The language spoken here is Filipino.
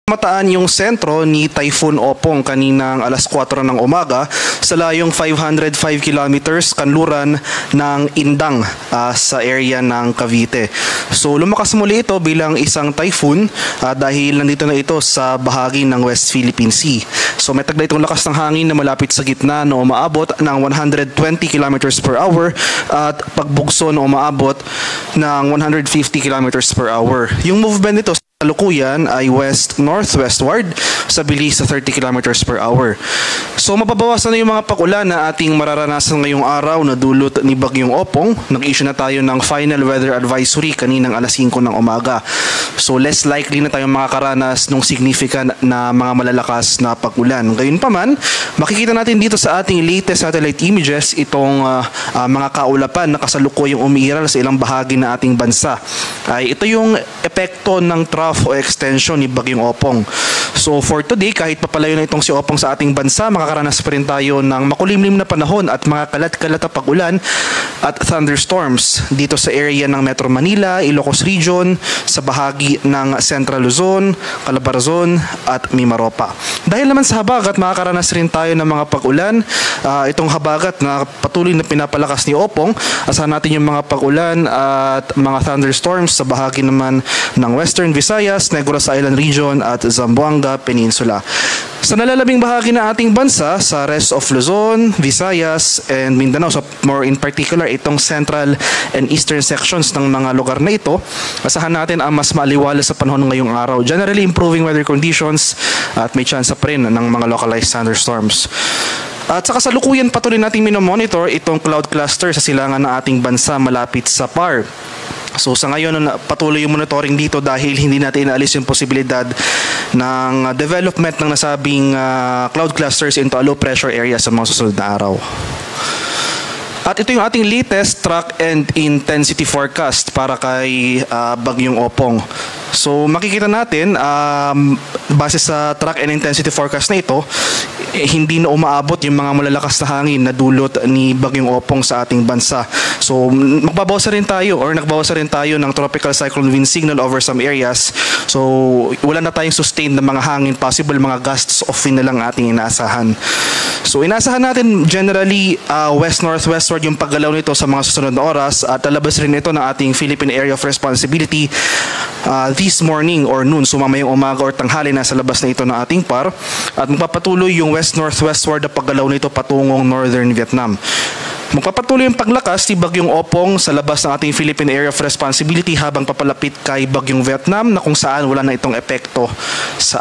Mataan yung sentro ni Typhoon Opong kaninang alas 4 ng umaga sa layong 505 kilometers kanluran ng Indang sa area ng Cavite. So lumakas muli ito bilang isang typhoon dahil nandito na ito sa bahagi ng West Philippine Sea. So may tagda itong lakas ng hangin na malapit sa gitna na umaabot ng 120 kilometers per hour at pagbugso na umaabot ng 150 kilometers per hour. Yung movement nito kalukuyan ay west-northwestward sa bilis sa 30 kilometers per hour. So mababawasan na yung mga pakulan na ating mararanasan ngayong araw na dulot ni Bagyong Opong. Nag-issue na tayo ng final weather advisory kaninang alas 5 ng umaga. So less likely na tayong makakaranas ng significant na mga malalakas na pagulan. Gayunpaman, makikita natin dito sa ating latest satellite images itong mga kaulapan na kasalukuyang umiiral sa ilang bahagi ng ating bansa. Ito yung epekto ng trough o extension ni Bagyong Opong. So for today, kahit papalayo na itong si Opong sa ating bansa, makakaranas pa rin tayo ng makulimlim na panahon at mga kalat-kalat na pagulan at thunderstorms dito sa area ng Metro Manila, Ilocos Region, sa bahagi ng Central Luzon, Calabarzon at Mimaropa. Dahil naman sa habagat, makakaranas rin tayo ng mga pagulan. Itong habagat na patuloy na pinapalakas ni Opong, asahan natin yung mga pagulan at mga thunderstorms sa bahagi naman ng Western Visayas, Negros Island Region at Zamboanga Peninsula. Sa nalalabing bahagi ng ating bansa, sa rest of Luzon, Visayas, and Mindanao, so more in particular, itong central and eastern sections ng mga lugar na ito, asahan natin ang mas maaliwalas sa panahon ngayong araw. Generally improving weather conditions at may chance pa rin ng mga localized thunderstorms. At sa kasalukuyan patuloy natin minomonitor itong cloud cluster sa silangan ng ating bansa malapit sa PAR. So sa ngayon patuloy yung monitoring dito dahil hindi natin inaalis yung posibilidad ng development ng nasabing cloud clusters into a low pressure area sa mga susunod na araw. At ito yung ating latest track and intensity forecast para kay Bagyong Opong. So makikita natin base sa track and intensity forecast na ito, hindi na umaabot yung mga malalakas na hangin na dulot ni Bagyong Opong sa ating bansa. So magbabawas rin tayo ng tropical cyclone wind signal over some areas. So wala na tayong sustained na mga hangin, possible mga gusts of wind na lang ating inaasahan. So inaasahan natin generally west-northwestward yung paggalaw nito sa mga susunod na oras at lalabas rin ito ng ating Philippine Area of Responsibility this morning or noon. So mamayang umaga or tanghali nasa labas na ito ng ating PAR at magpapatuloy yung west-northwestward na paggalaw nito patungong northern Vietnam. Magpapatuloy yung paglakas ni Bagyong Opong sa labas ng ating Philippine Area of Responsibility habang papalapit kay Bagyong Vietnam na kung saan wala na itong epekto sa